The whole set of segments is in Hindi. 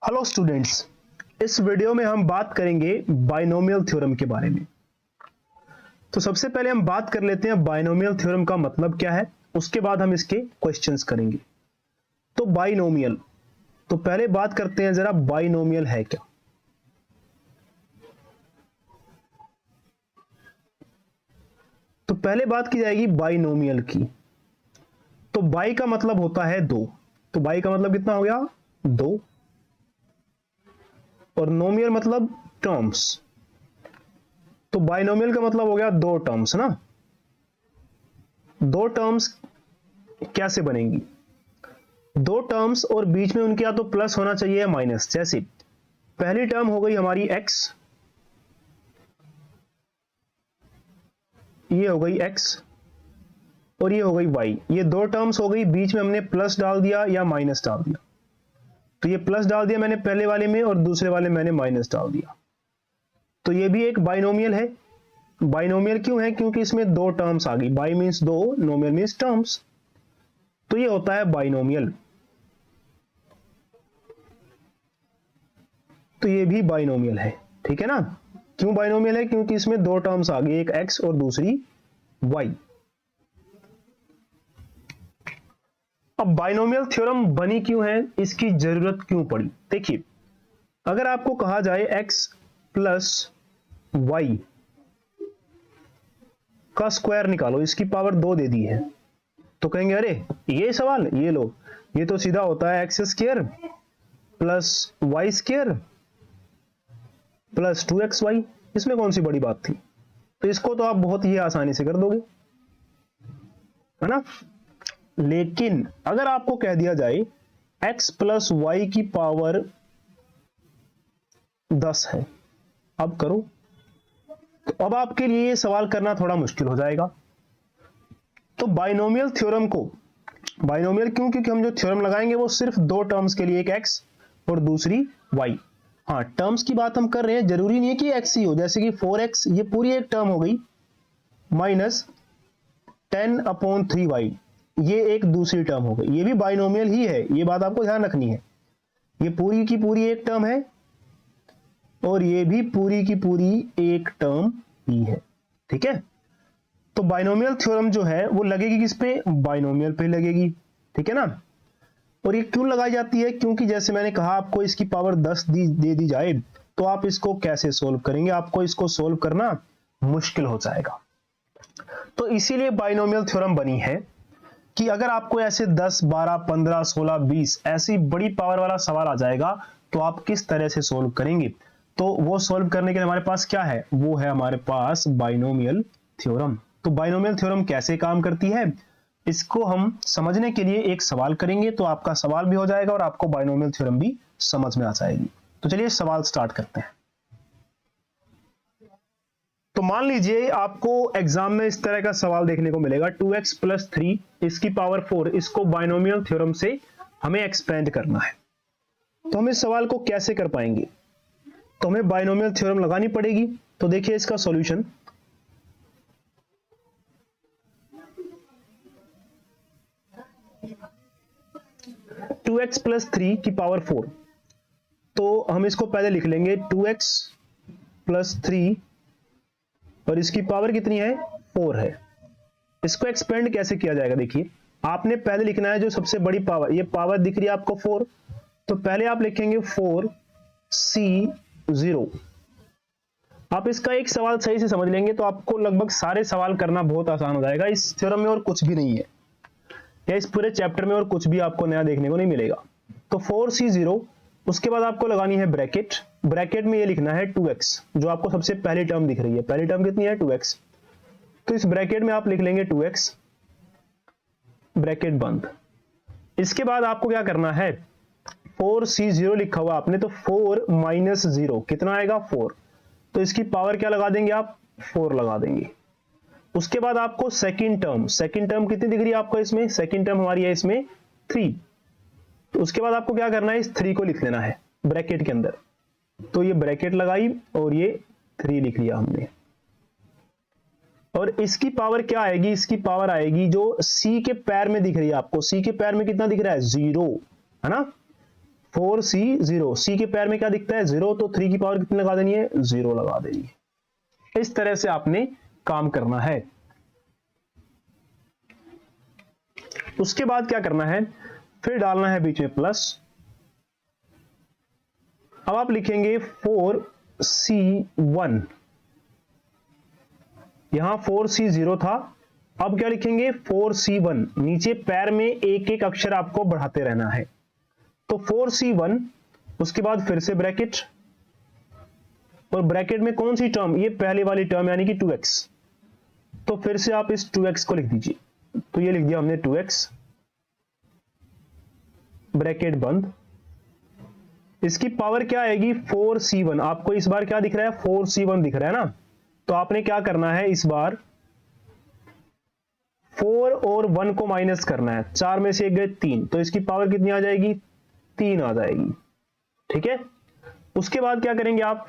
हेलो स्टूडेंट्स, इस वीडियो में हम बात करेंगे बाइनोमियल थ्योरम के बारे में। तो सबसे पहले हम बात कर लेते हैं बाइनोमियल थ्योरम का मतलब क्या है, उसके बाद हम इसके क्वेश्चंस करेंगे। तो बाइनोमियल, तो पहले बात करते हैं जरा बाइनोमियल है क्या। तो पहले बात की जाएगी बाइनोमियल की। तो बाई का मतलब होता है दो, तो बाई का मतलब कितना हो गया, दो। और नोमियल मतलब टर्म्स, तो बाइनोमियल का मतलब हो गया दो टर्म्स ना। दो टर्म्स कैसे बनेंगी, दो टर्म्स और बीच में उनके या तो प्लस होना चाहिए या माइनस। जैसे पहली टर्म हो गई हमारी x, ये हो गई x और ये हो गई y। ये दो टर्म्स हो गई, बीच में हमने प्लस डाल दिया या माइनस डाल दिया। तो ये प्लस डाल दिया मैंने पहले वाले में और दूसरे वाले में मैंने माइनस डाल दिया। तो ये भी एक बाइनोमियल है। बाइनोमियल क्यों है, क्योंकि इसमें दो टर्म्स आ गई। बाई मीन्स दो, नोमियल मीन्स टर्म्स, तो ये होता है बाइनोमियल। तो ये भी बाइनोमियल है, ठीक है ना। क्यों बाइनोमियल है, क्योंकि इसमें दो टर्म्स आ गई, एक x और दूसरी y। अब बाइनोमियल थ्योरम बनी क्यों है, इसकी जरूरत क्यों पड़ी। देखिए, अगर आपको कहा जाए x प्लस वाई का स्क्वायर निकालो, इसकी पावर दो दे दी है, तो कहेंगे अरे ये सवाल, ये लो, ये तो सीधा होता है X square plus Y square plus 2xy, इसमें कौन सी बड़ी बात थी। तो इसको तो आप बहुत ही आसानी से कर दोगे, है ना। लेकिन अगर आपको कह दिया जाए x प्लस वाई की पावर 10 है, अब करो, तो अब आपके लिए ये सवाल करना थोड़ा मुश्किल हो जाएगा। तो बाइनोमियल थ्योरम को, बाइनोमियल क्यों, क्योंकि हम जो थ्योरम लगाएंगे वो सिर्फ दो टर्म्स के लिए, एक x और दूसरी y। हाँ, टर्म्स की बात हम कर रहे हैं, जरूरी नहीं है कि x ही हो। जैसे कि 4x, ये पूरी एक टर्म हो गई, माइनस 10/3y, ये एक दूसरी टर्म हो गई, ये भी बाइनोमियल ही है, ये बात आपको ध्यान रखनी है। ये पूरी की पूरी एक टर्म है और ये भी पूरी की पूरी एक टर्म ही है, ठीक है। तो बाइनोमियल थ्योरम जो है वो लगेगी किस पे, बाइनोमियल पे लगेगी, ठीक है ना। और ये क्यों लगाई जाती है, क्योंकि जैसे मैंने कहा, आपको इसकी पावर 10 दे दी जाए तो आप इसको कैसे सोल्व करेंगे, आपको इसको सोल्व करना मुश्किल हो जाएगा। तो इसीलिए बाइनोमियल थ्योरम बनी है कि अगर आपको ऐसे 10, 12, 15, 16, 20 ऐसी बड़ी पावर वाला सवाल आ जाएगा तो आप किस तरह से सोल्व करेंगे। तो वो सोल्व करने के लिए हमारे पास क्या है, वो है हमारे पास बाइनोमियल थ्योरम। तो बाइनोमियल थ्योरम कैसे काम करती है, इसको हम समझने के लिए एक सवाल करेंगे, तो आपका सवाल भी हो जाएगा और आपको बाइनोमियल थ्योरम भी समझ में आ जाएगी। तो चलिए सवाल स्टार्ट करते हैं। तो मान लीजिए आपको एग्जाम में इस तरह का सवाल देखने को मिलेगा, 2x प्लस 3 इसकी पावर 4, इसको बाइनोमियल थ्योरम से हमें एक्सपेंड करना है। तो हम इस सवाल को कैसे कर पाएंगे, तो हमें बाइनोमियल थ्योरम लगानी पड़ेगी। तो देखिए इसका सॉल्यूशन, टू एक्स प्लस 3 की पावर 4, तो हम इसको पहले लिख लेंगे 2x प्लस 3 और इसकी पावर कितनी है, 4 है। इसको एक्सपेंड कैसे किया जाएगा, देखिए आपने पहले लिखना है जो सबसे बड़ी पावर, ये पावर दिख रही है आपको 4, तो पहले आप लिखेंगे 4c0। आप इसका एक सवाल सही से समझ लेंगे तो आपको लगभग सारे सवाल करना बहुत आसान हो जाएगा। इस थ्योरम में और कुछ भी नहीं है, या इस पूरे चैप्टर में और कुछ भी आपको नया देखने को नहीं मिलेगा। तो 4c0, उसके बाद आपको लगानी है ब्रैकेट, ब्रैकेट में ये लिखना है 2x, जो आपको सबसे पहली टर्म दिख रही है, पहली टर्म कितनी है, 2x। तो इस ब्रैकेट में आप लिख लेंगे 2x, ब्रैकेट बंद। इसके बाद आपको क्या करना है, 4c0 लिखा हुआ आपने, तो 4 माइनस 0 कितना आएगा, 4। तो इसकी पावर क्या लगा देंगे आप, 4 लगा देंगे। उसके बाद आपको सेकंड टर्म कितनी दिख रही है आपको इसमें, सेकंड टर्म हमारी है इसमें 3। तो उसके बाद आपको क्या करना है, इस 3 को लिख लेना है ब्रैकेट के अंदर। तो ये ब्रैकेट लगाई और ये 3 लिख लिया हमने। और इसकी पावर क्या आएगी, इसकी पावर आएगी जो C के पैर में दिख रही है आपको, C के पैर में कितना दिख रहा है, 0, है ना। 4c 0, c के पैर में क्या दिखता है 0, तो 3 की पावर कितनी लगा देनी है 0 लगा देनी है। इस तरह से आपने काम करना है। उसके बाद क्या करना है, फिर डालना है बीच में प्लस। अब आप लिखेंगे 4c1, यहां 4c0 था, अब क्या लिखेंगे 4c1, नीचे पैर में एक एक अक्षर आपको बढ़ाते रहना है। तो 4c1, उसके बाद फिर से ब्रैकेट, और ब्रैकेट में कौन सी टर्म, ये पहले वाली टर्म यानी कि 2x, तो फिर से आप इस 2x को लिख दीजिए। तो ये लिख दिया हमने 2x, ब्रैकेट बंद, इसकी पावर क्या आएगी 4c1, आपको इस बार क्या दिख रहा है 4c1 दिख रहा है ना, तो आपने क्या करना है इस बार 4 और 1 को माइनस करना है, 4 में से 1 गए 3, तो इसकी पावर कितनी आ जाएगी 3 आ जाएगी। ठीक है, उसके बाद क्या करेंगे आप,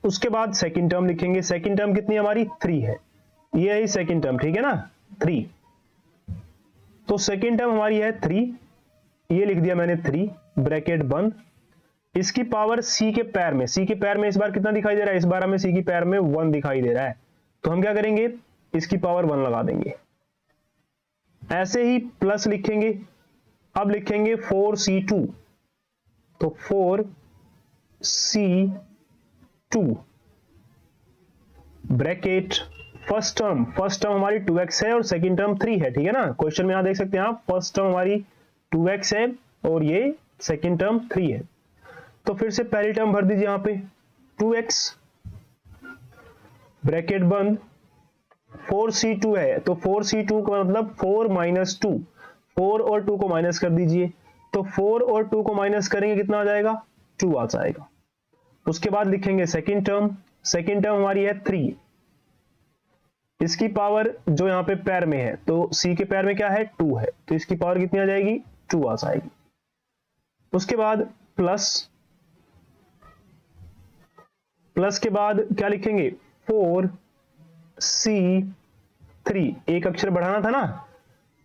उसके बाद सेकंड टर्म लिखेंगे, सेकंड टर्म कितनी हमारी 3 है, ये है सेकंड टर्म, ठीक है ना 3, तो सेकंड टर्म हमारी है 3, ये लिख दिया मैंने 3, ब्रैकेट बंद, इसकी पावर c के पैर में, c के पैर में इस बार कितना दिखाई दे रहा है, इस बार हमें c के पैर में 1 दिखाई दे रहा है, तो हम क्या करेंगे इसकी पावर 1 लगा देंगे। ऐसे ही प्लस लिखेंगे, अब लिखेंगे 4c2, तो 4c2 ब्रैकेट, फर्स्ट टर्म हमारी 2x है और सेकंड टर्म 3 है, ठीक है ना, क्वेश्चन में यहां देख सकते हैं आप, फर्स्ट टर्म हमारी 2x है और ये सेकंड टर्म 3 है, तो फिर से पहली टर्म भर दीजिए यहां पे 2x, ब्रैकेट बंद, 4c2 है, तो 4c2 का मतलब 4 माइनस 2, 4 और 2 को माइनस कर दीजिए, तो 4 और 2 को माइनस करेंगे कितना आ जाएगा 2 आ जाएगा। उसके बाद लिखेंगे सेकंड टर्म हमारी है 3, इसकी पावर जो यहां पे पैर में है, तो c के पैर में क्या है 2 है, तो इसकी पावर कितनी आ जाएगी 2 आ जाएगी। उसके बाद प्लस के बाद क्या लिखेंगे 4c3, एक अक्षर बढ़ाना था ना,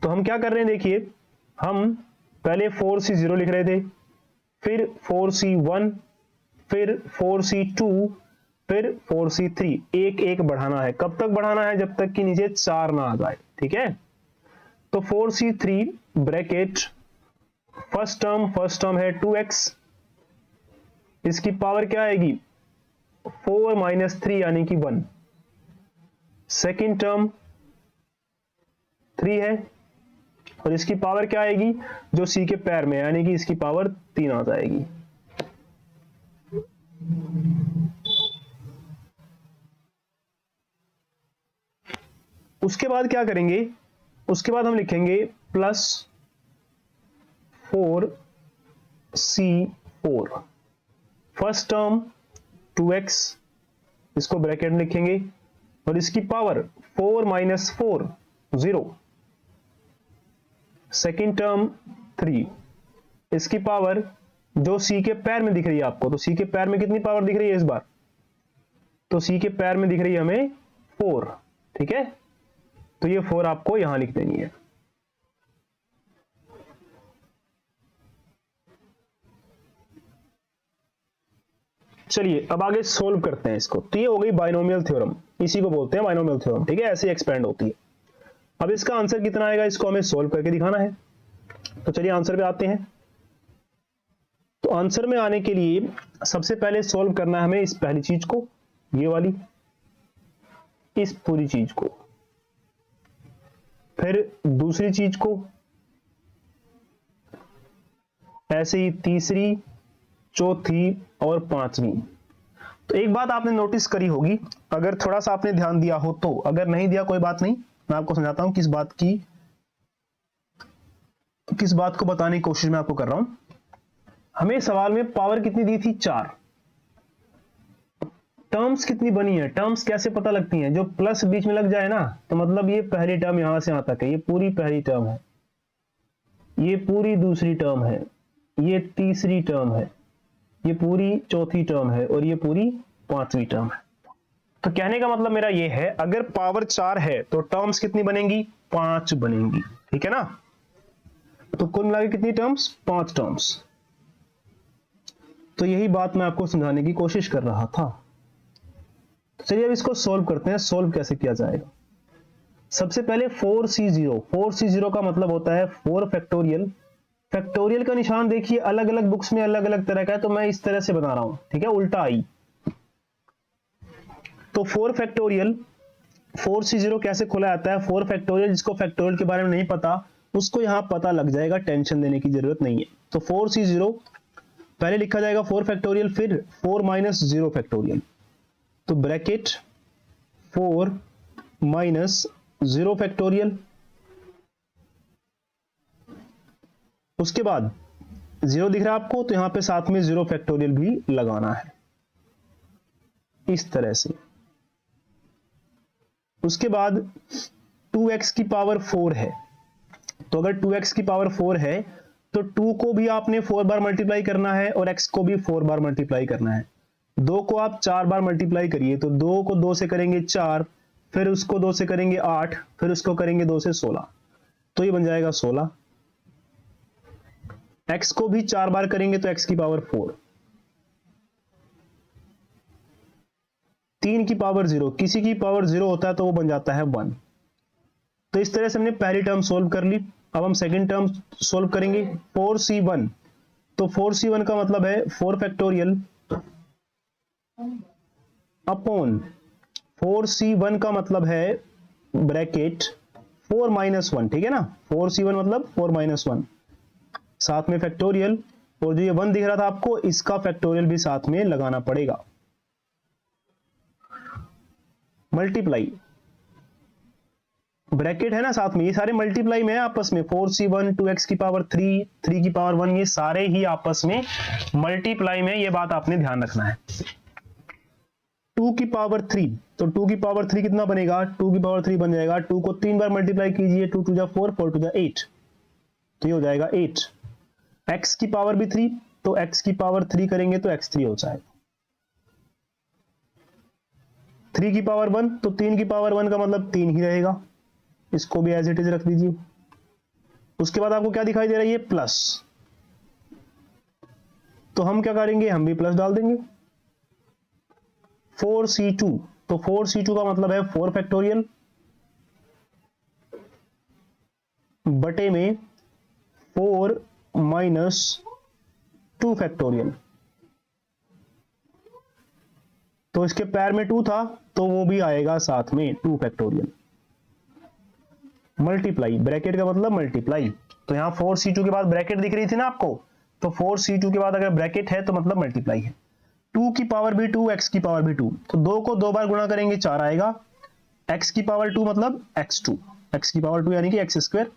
तो हम क्या कर रहे हैं देखिए, हम पहले 4c0 लिख रहे थे, फिर 4c1, फिर 4c2, फिर 4c3, एक एक बढ़ाना है, कब तक बढ़ाना है जब तक कि नीचे 4 ना आ जाए, ठीक है। तो 4c3 ब्रैकेट, फर्स्ट टर्म है 2x, इसकी पावर क्या आएगी 4 माइनस 3 यानी कि 1, सेकेंड टर्म 3 है और इसकी पावर क्या आएगी जो c के पैर में यानी कि इसकी पावर 3 आ जाएगी। उसके बाद क्या करेंगे, उसके बाद हम लिखेंगे plus 4c4, first term 2x, इसको ब्रैकेट में लिखेंगे और इसकी पावर 4 माइनस 4 0, सेकेंड टर्म 3, इसकी पावर जो c के पैर में दिख रही है आपको, तो c के पैर में कितनी पावर दिख रही है इस बार, तो c के पैर में दिख रही है हमें 4, ठीक है, तो ये 4 आपको यहां लिख देनी है। चलिए अब आगे सोल्व करते हैं इसको। तो ये हो गई बाइनोमियल थ्योरम, इसी को बोलते हैं बाइनोमियल थ्योरम, ठीक है, ऐसे एक्सपेंड होती है। अब इसका आंसर कितना आएगा इसको हमें सोल्व करके दिखाना है। तो चलिए आंसर पे आते हैं। तो आंसर में आने के लिए सबसे पहले सोल्व करना है हमें इस पहली चीज को, ये वाली, इस पूरी चीज को, फिर दूसरी चीज को, ऐसे ही तीसरी, चौथी और पांचवी। तो एक बात आपने नोटिस करी होगी, अगर थोड़ा सा आपने ध्यान दिया हो तो, अगर नहीं दिया कोई बात नहीं, मैं आपको समझाता हूं किस बात को बताने की कोशिश मैं आपको कर रहा हूं। हमें सवाल में पावर कितनी दी थी 4, टर्म्स कितनी बनी है, टर्म्स कैसे पता लगती हैं, जो प्लस बीच में लग जाए ना तो मतलब ये पहली टर्म यहां से यहां तक है, ये पूरी पहली टर्म है, ये पूरी दूसरी टर्म है, ये तीसरी टर्म है, ये पूरी चौथी टर्म है और ये पूरी पांचवी टर्म है। तो कहने का मतलब मेरा ये है, अगर पावर 4 है तो टर्म्स कितनी बनेंगी 5 बनेंगी, ठीक है ना। तो कुल मिला के कितनी टर्म्स 5 टर्म्स। तो यही बात मैं आपको समझाने की कोशिश कर रहा था। तो चलिए अब इसको सोल्व करते हैं। सोल्व कैसे किया जाएगा? सबसे पहले 4C0 का मतलब होता है 4 फैक्टोरियल। फैक्टोरियल का निशान देखिए अलग अलग बुक्स में अलग अलग तरह का है, तो मैं इस तरह से बता रहा हूं, ठीक है, उल्टा आई। तो 4 फैक्टोरियल 4C0 कैसे खोला जाता है? 4 फैक्टोरियल, जिसको फैक्टोरियल के बारे में नहीं पता उसको यहां पता लग जाएगा, टेंशन देने की जरूरत नहीं है। तो 4C0 पहले लिखा जाएगा 4 फैक्टोरियल, फिर 4 माइनस 0 फैक्टोरियल। तो ब्रैकेट 4 माइनस 0 फैक्टोरियल, उसके बाद 0 दिख रहा है आपको, तो यहां पे साथ में 0 फैक्टोरियल भी लगाना है इस तरह से। उसके बाद 2x की पावर 4 है, तो अगर 2x की पावर 4 है तो 2 को भी आपने 4 बार मल्टीप्लाई करना है और x को भी 4 बार मल्टीप्लाई करना है। 2 को आप 4 बार मल्टीप्लाई करिए, तो 2 को 2 से करेंगे 4, फिर उसको 2 से करेंगे 8, फिर उसको करेंगे 2 से 16, तो ये बन जाएगा 16। x को भी 4 बार करेंगे तो x की पावर 4, 3 की पावर 0, किसी की पावर 0 होता है तो वो बन जाता है 1। तो इस तरह से हमने पहली टर्म सोल्व कर ली। अब हम सेकंड टर्म सोल्व करेंगे 4C1। तो 4C1 का मतलब है 4 फैक्टोरियल अपॉन 4C1 का मतलब है ब्रैकेट 4 माइनस 1, ठीक है ना। 4C1 मतलब 4 माइनस 1, साथ में फैक्टोरियल, और जो ये 1 दिख रहा था आपको इसका फैक्टोरियल भी साथ में लगाना पड़ेगा। मल्टीप्लाई, ब्रैकेट है ना साथ में, ये सारे मल्टीप्लाई में है आपस में। 4C1 2x की पावर 3, 3 की पावर 1, ये सारे ही आपस में मल्टीप्लाई में, ये बात आपने ध्यान रखना है। 2 की पावर 3, तो 2 की पावर 3 कितना बनेगा? 2 की पावर 3 बन जाएगा, 2 को 3 बार मल्टीप्लाई कीजिए, 2 2 जा 4, 4 2 जा 8, तो ये हो जाएगा 8। x की पावर भी 3, तो x की पावर 3 करेंगे तो x3 हो जाएगा। 3 की पावर 1, तो 3 की पावर 1 का मतलब 3 ही रहेगा, इसको भी एज इट इज रख दीजिए। उसके बाद आपको क्या दिखाई दे रहा है? ये प्लस, तो हम क्या करेंगे? हम भी प्लस डाल देंगे। 4C2, तो 4C2 का मतलब है 4 फैक्टोरियल बटे में 4 माइनस 2 फैक्टोरियल। तो इसके पैर में 2 था तो वो भी आएगा साथ में 2 फैक्टोरियल। मल्टीप्लाई, ब्रैकेट का मतलब मल्टीप्लाई, तो यहां 4C2 के बाद ब्रैकेट दिख रही थी ना आपको, तो 4C2 के बाद अगर ब्रैकेट है तो मतलब मल्टीप्लाई है। 2 की पावर भी 2, x की पावर भी 2, तो 2 को 2 बार गुणा करेंगे 4 आएगा। x की पावर 2 मतलब x2, x की पावर 2 यानी कि x स्क्वायर।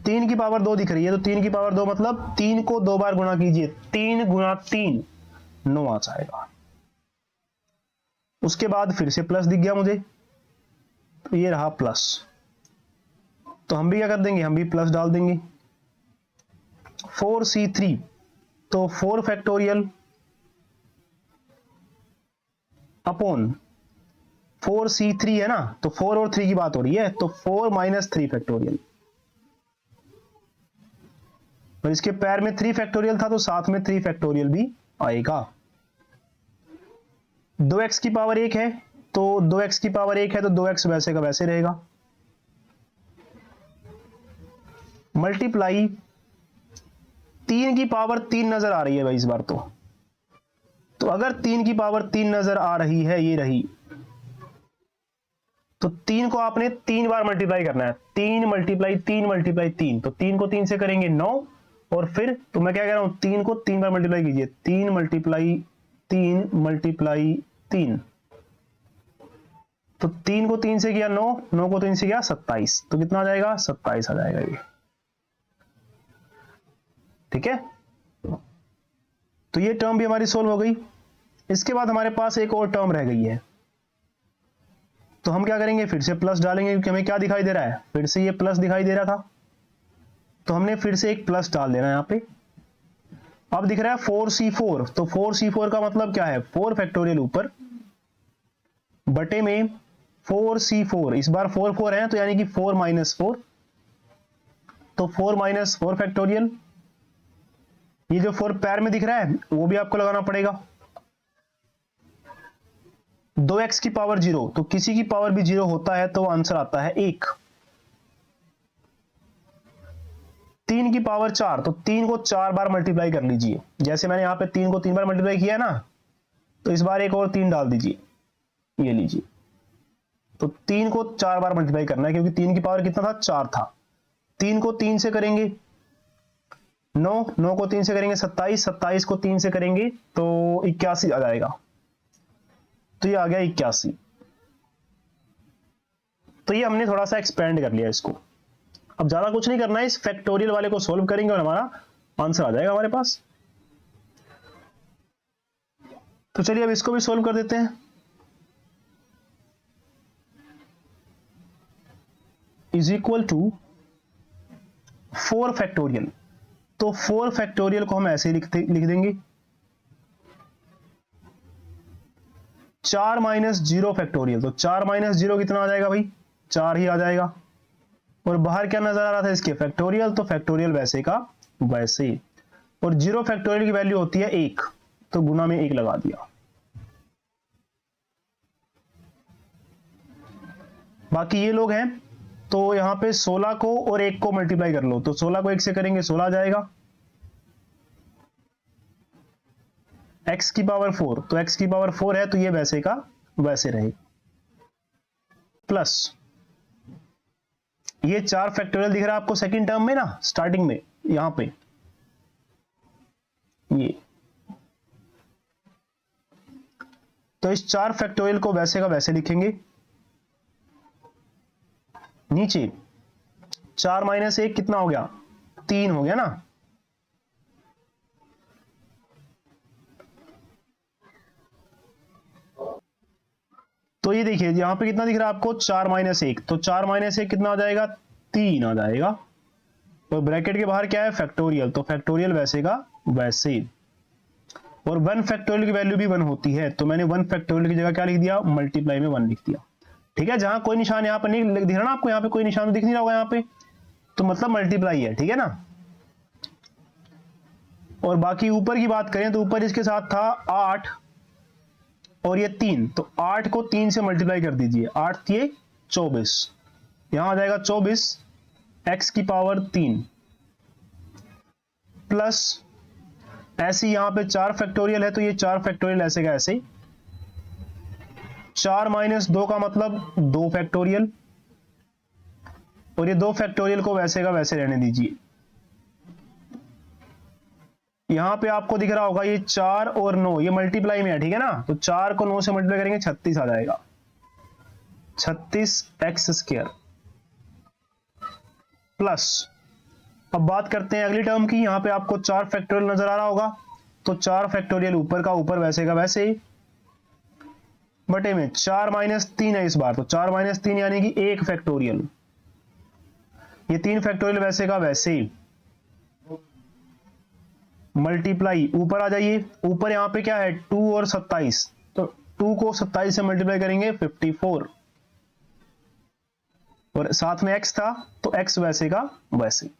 3 की पावर 2 दिख रही है, तो 3 की पावर 2 मतलब 3 को 2 बार गुणा कीजिए, 3 गुणा 3 9 आ जाएगा। उसके बाद फिर से प्लस दिख गया मुझे, तो ये रहा प्लस, तो हम भी क्या कर देंगे? हम भी प्लस डाल देंगे। 4C3, तो 4 फैक्टोरियल अपॉन 4C3 है ना, तो 4 और 3 की बात हो रही है, तो 4 माइनस 3 फैक्टोरियल, और इसके पैर में 3 फैक्टोरियल था तो साथ में 3 फैक्टोरियल भी आएगा। 2x की पावर 1 है, तो 2x की पावर 1 है तो 2x वैसे का वैसे रहेगा। मल्टीप्लाई, 3 की पावर 3 नजर आ रही है भाई इस बार तो अगर 3 की पावर 3 नजर आ रही है, ये रही, तो 3 को आपने 3 बार मल्टीप्लाई करना है। 3 मल्टीप्लाई 3 मल्टीप्लाई 3, तो 3 को 3 से करेंगे 9, और फिर तो मैं क्या कह रहा हूं, 3 को 3 बार मल्टीप्लाई कीजिए, 3 मल्टीप्लाई 3 मल्टीप्लाई 3, तो 3 को 3 से किया 9, 9 को 3 से किया 27, तो कितना आ जाएगा? 27 आ जाएगा ये, ठीक है। तो ये टर्म भी हमारी सोल्व हो गई। इसके बाद हमारे पास एक और टर्म रह गई है, तो हम क्या करेंगे? फिर से प्लस डालेंगे, क्योंकि हमें क्या दिखाई दे रहा है? फिर से ये प्लस दिखाई दे रहा था, तो हमने फिर से एक प्लस डाल देना है यहां पे। अब दिख रहा है 4C4, तो 4C4 का मतलब क्या है? 4 फैक्टोरियल ऊपर बटे में 4C4, इस बार 4 4 है तो यानी कि 4 माइनस 4, तो 4 माइनस 4 फैक्टोरियल ये जो 4 पैर में दिख रहा है वो भी आपको लगाना पड़ेगा। 2x की पावर 0, तो किसी की पावर भी 0 होता है तो आंसर आता है 1। 3 की पावर 4, तो 3 को 4 बार मल्टीप्लाई कर लीजिए। जैसे मैंने यहां पे 3 को 3 बार मल्टीप्लाई किया ना, तो इस बार एक और 3 डाल दीजिए, ये लीजिए। तो 3 को 4 बार मल्टीप्लाई करना है, क्योंकि 3 की पावर कितना था, 4 था। 3 को 3 से करेंगे 9, 9 को 3 से करेंगे 27, 27 को 3 से करेंगे तो 81 आ जाएगा। तो ये आ गया 81। तो ये हमने थोड़ा सा एक्सपेंड कर लिया इसको। अब ज्यादा कुछ नहीं करना है, इस फैक्टोरियल वाले को सोल्व करेंगे और हमारा आंसर आ जाएगा हमारे पास। तो चलिए अब इसको भी सोल्व कर देते हैं। Is equal to 4 factorial. तो 4 फैक्टोरियल को हम ऐसे लिख देंगे, 4 माइनस 0 फैक्टोरियल। तो 4 माइनस 0 कितना आ जाएगा भाई, 4 ही आ जाएगा। और बाहर क्या नजर आ रहा था इसके, फैक्टोरियल। तो फैक्टोरियल वैसे का वैसे। और 0 फैक्टोरियल की वैल्यू होती है 1, तो गुना में 1 लगा दिया। बाकी ये लोग हैं, तो यहां पे 16 को और 1 को मल्टीप्लाई कर लो। तो 16 को 1 से करेंगे 16 आ जाएगा। x की पावर 4, तो x की पावर 4 है तो ये वैसे का वैसे रहेगा। प्लस ये 4 फैक्टोरियल दिख रहा है आपको सेकंड टर्म में ना, स्टार्टिंग में यहां पे ये। तो इस 4 फैक्टोरियल को वैसे का वैसे लिखेंगे। नीचे 4 माइनस 1 कितना हो गया, 3 हो गया ना। तो ये देखिए यहां पे कितना दिख रहा है आपको, 4 माइनस 1। तो 4 माइनस 1 कितना आ जाएगा, 3 आ जाएगा। और ब्रैकेट के बाहर क्या है, फैक्टोरियल। तो फैक्टोरियल वैसे का वैसे। और 1 फैक्टोरियल की वैल्यू भी 1 होती है, तो मैंने 1 फैक्टोरियल की जगह क्या लिख दिया, मल्टीप्लाई में 1 लिख दिया। ठीक है, जहां कोई निशान यहां पर नहीं दिख रहा ना आपको, यहां पे कोई निशान तो दिख नहीं रहा होगा यहां पे, तो मतलब मल्टीप्लाई है। ठीक है ना। और बाकी ऊपर की बात करें तो ऊपर इसके साथ था 8 और ये 3, तो 8 को 3 से मल्टीप्लाई कर दीजिए। 8 ये 24, यहां आ जाएगा 24 x की पावर 3 प्लस ऐसे यहां पे 4 फैक्टोरियल है, तो ये 4 फैक्टोरियल ऐसे का ऐसे। 4 माइनस 2 का मतलब 2 फैक्टोरियल। और ये 2 फैक्टोरियल को वैसे का वैसे रहने दीजिए। यहां पे आपको दिख रहा होगा ये 4 और 9 ये मल्टीप्लाई में है। ठीक है ना। तो 4 को 9 से मल्टीप्लाई करेंगे 36 आ जाएगा, 36x स्क्वायर। प्लस अब बात करते हैं अगली टर्म की। यहां पे आपको 4 फैक्टोरियल नजर आ रहा होगा, तो 4 फैक्टोरियल ऊपर का ऊपर वैसे का वैसे बटे में 4 माइनस 3 है इस बार, तो 4 माइनस 3 यानी कि 1 फैक्टोरियल। ये 3 फैक्टोरियल वैसे का वैसे मल्टीप्लाई ऊपर आ जाइए। ऊपर यहां पे क्या है 2 और 27, तो 2 को 27 से मल्टीप्लाई करेंगे 54 और साथ में x था तो x वैसे का वैसे।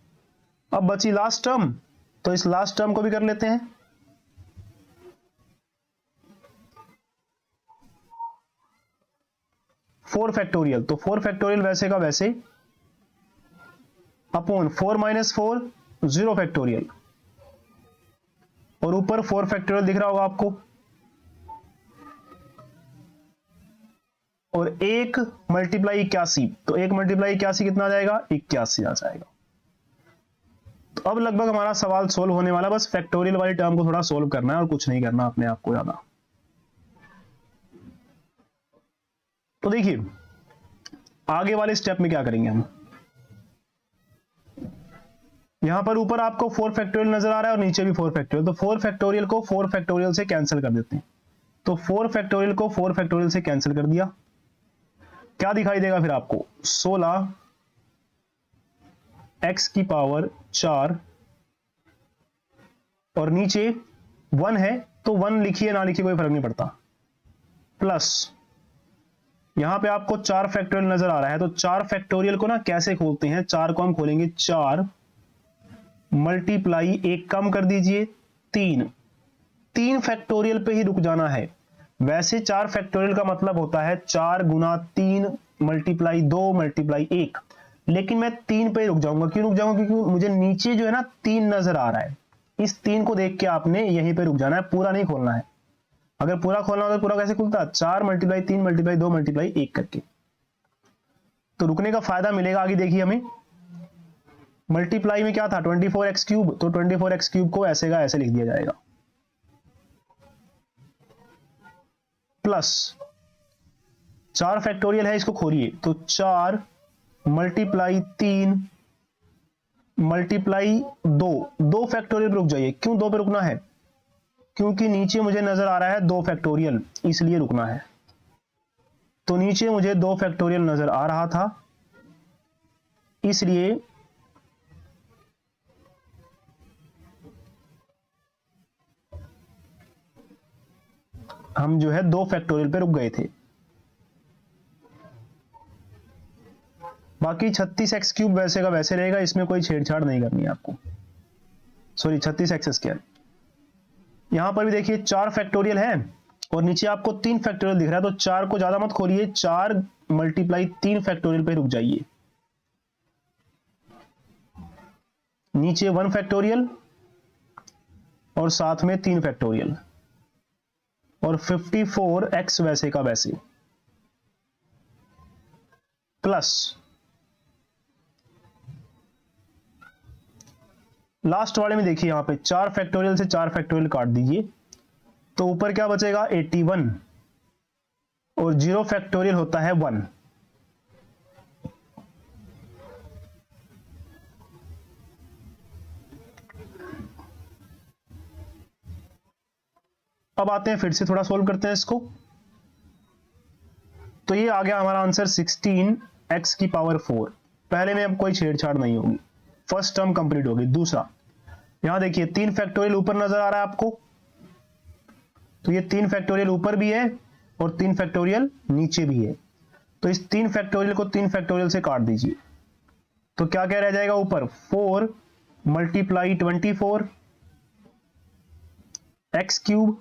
अब बची लास्ट टर्म, तो इस लास्ट टर्म को भी कर लेते हैं। फोर फैक्टोरियल, तो 4 फैक्टोरियल वैसे का वैसे अपॉन 4 माइनस 4 0 फैक्टोरियल। और ऊपर 4 फैक्टोरियल दिख रहा होगा आपको, और 1 मल्टीप्लाई 81, तो 1 मल्टीप्लाई 81 कितना आ जाएगा, 81 आ जाएगा। तो अब लगभग हमारा सवाल सोल्व होने वाला, बस फैक्टोरियल वाली टर्म को थोड़ा सोल्व करना है और कुछ नहीं करना अपने आप को ज्यादा। तो देखिए आगे वाले स्टेप में क्या करेंगे हम। यहां पर ऊपर आपको 4 फैक्टोरियल नजर आ रहा है और नीचे भी 4 फैक्टोरियल, तो 4 फैक्टोरियल को 4 फैक्टोरियल से कैंसिल कर देते हैं। तो 4 फैक्टोरियल को 4 फैक्टोरियल से कैंसिल कर दिया, क्या दिखाई देगा फिर आपको, 16 x की पावर 4 और नीचे 1 है तो 1 लिखिए ना लिखिए कोई फर्क नहीं पड़ता, प्लस यहां पे आपको 4 फैक्टोरियल नजर आ रहा है, तो 4 फैक्टोरियल को ना कैसे खोलते हैं, 4 को हम खोलेंगे 4 मल्टीप्लाई 1 कम कर दीजिए तीन फैक्टोरियल पे ही रुक जाना है। वैसे 4 फैक्टोरियल का मतलब होता है 4 गुना 3 मल्टीप्लाई 2 मल्टीप्लाई 1, लेकिन मैं 3 पे ही रुक जाऊंगा। क्यों रुक जाऊंगा? क्योंकि मुझे नीचे जो है ना 3 नजर आ रहा है, इस 3 को देख के आपने यहीं पे रुक जाना है, पूरा नहीं खोलना है। अगर पूरा खोलना हो तो पूरा कैसे खुलता? 4 मल्टीप्लाई 3 मल्टीप्लाई 2 मल्टीप्लाई 1 करके। तो रुकने का फायदा मिलेगा। आगे देखिए, हमें मल्टीप्लाई में क्या था 24x क्यूब, तो 24x क्यूब को ऐसे का ऐसे लिख दिया जाएगा, प्लस 4 फैक्टोरियल है, इसको खोलिए तो 4 मल्टीप्लाई 3 मल्टीप्लाई 2 फैक्टोरियल पे रुक जाइए। क्यों 2 पे रुकना है? क्योंकि नीचे मुझे नजर आ रहा है 2 फैक्टोरियल, इसलिए रुकना है। तो नीचे मुझे 2 फैक्टोरियल नजर आ रहा था, इसलिए हम जो है 2 फैक्टोरियल पे रुक गए थे। बाकी 36x क्यूब वैसे का वैसे रहेगा, इसमें कोई छेड़छाड़ नहीं करनी है आपको। Sorry 36x square. यहां पर भी देखिए 4 फैक्टोरियल है और नीचे आपको 3 फैक्टोरियल दिख रहा है, तो 4 को ज्यादा मत खोलिए, 4 मल्टीप्लाई 3 फैक्टोरियल पे रुक जाइए। नीचे 1 फैक्टोरियल और साथ में 3 फैक्टोरियल और 54x वैसे का वैसे, प्लस लास्ट वाले में देखिए यहां पे 4 फैक्टोरियल से 4 फैक्टोरियल काट दीजिए, तो ऊपर क्या बचेगा 81 और 0 फैक्टोरियल होता है 1। अब आते हैं फिर से थोड़ा सोल्व करते हैं इसको। तो ये आ गया हमारा आंसर 16x की पावर 4। पहले में अब कोई छेड़छाड़ नहीं होगी, फर्स्ट टर्म कंप्लीट होगी। दूसरा, यहां देखिए 3 फैक्टोरियल ऊपर नजर आ रहा है आपको, तो ये 3 फैक्टोरियल ऊपर भी है और 3 फैक्टोरियल नीचे भी है। तो इस 3 फैक्टोरियल को 3 फैक्टोरियल से काट दीजिए, तो क्या क्या रह जाएगा ऊपर 4 मल्टीप्लाई 24 एक्स क्यूब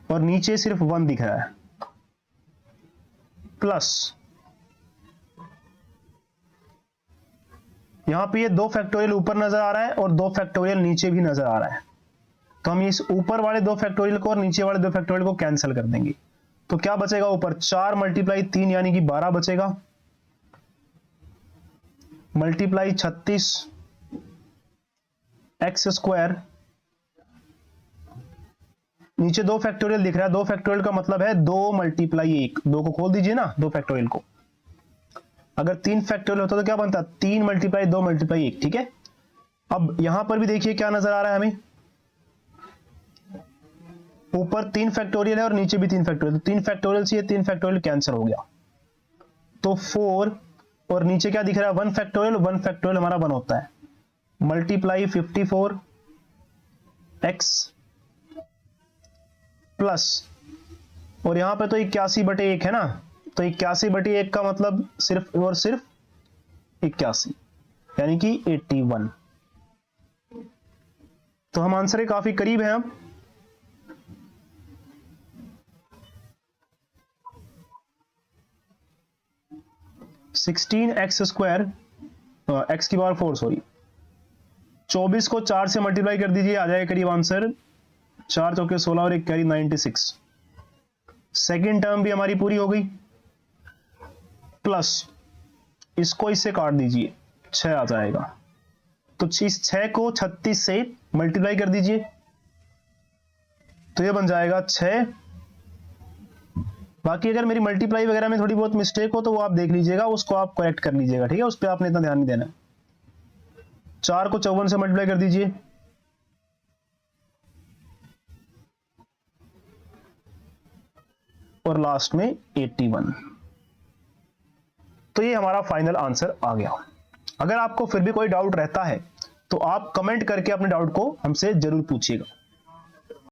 और नीचे सिर्फ 1 दिख रहा है, प्लस यहां पे ये 2 फैक्टोरियल ऊपर नजर आ रहा है और 2 फैक्टोरियल नीचे भी नजर आ रहा है, तो हम इस ऊपर वाले 2 फैक्टोरियल को और नीचे वाले 2 फैक्टोरियल को कैंसिल कर देंगे। तो क्या बचेगा ऊपर 4 मल्टीप्लाई 3 यानी कि 12 बचेगा, मल्टीप्लाई 36 एक्स स्क्वायर, नीचे 2 फैक्टोरियल दिख रहा है, 2 फैक्टोरियल का मतलब है 2 मल्टीप्लाई 1, 2 को खोल दीजिए ना 2 फैक्टोरियल को। अगर 3 फैक्टोरियल होता तो क्या बनता 3 मल्टीप्लाई 2 मल्टीप्लाई 1, ठीक है। अब यहां पर भी देखिए क्या नजर आ रहा है हमें, ऊपर 3 फैक्टोरियल है और नीचे भी 3 फैक्टोरियल, तो 3 फैक्टोरियल से ये 3 फैक्टोरियल कैंसिल हो गया, तो 4 और नीचे क्या दिख रहा है 1 फैक्टोरियल, 1 फैक्टोरियल हमारा 1 होता है, मल्टीप्लाई 54 एक्स प्लस, और यहां पे तो 81/1 है ना, तो 81/1 का मतलब सिर्फ और सिर्फ 81 यानी कि 81। तो हम आंसर के काफी करीब हैं। अब एक्स स्क्वायर एक्स की पावर 4 सॉरी 24 को 4 से मल्टीप्लाई कर दीजिए, आ जाएगा करीब आंसर 4 चौके 16 और 1 कैरी 96। सेकेंड टर्म भी हमारी पूरी हो गई, प्लस इसको इससे काट दीजिए 6 आ जाएगा, तो इस 6 को 36 से मल्टीप्लाई कर दीजिए, तो ये बन जाएगा 6। बाकी अगर मेरी मल्टीप्लाई वगैरह में थोड़ी बहुत मिस्टेक हो तो वो आप देख लीजिएगा, उसको आप करेक्ट कर लीजिएगा, ठीक है, उस पर आपने इतना ध्यान नहीं देना। 4 को 54 से मल्टीप्लाई कर दीजिए, और लास्ट में 81। तो ये हमारा फाइनल आंसर आ गया। अगर आपको फिर भी कोई डाउट रहता है तो आप कमेंट करके अपने डाउट को हमसे जरूर पूछिएगा।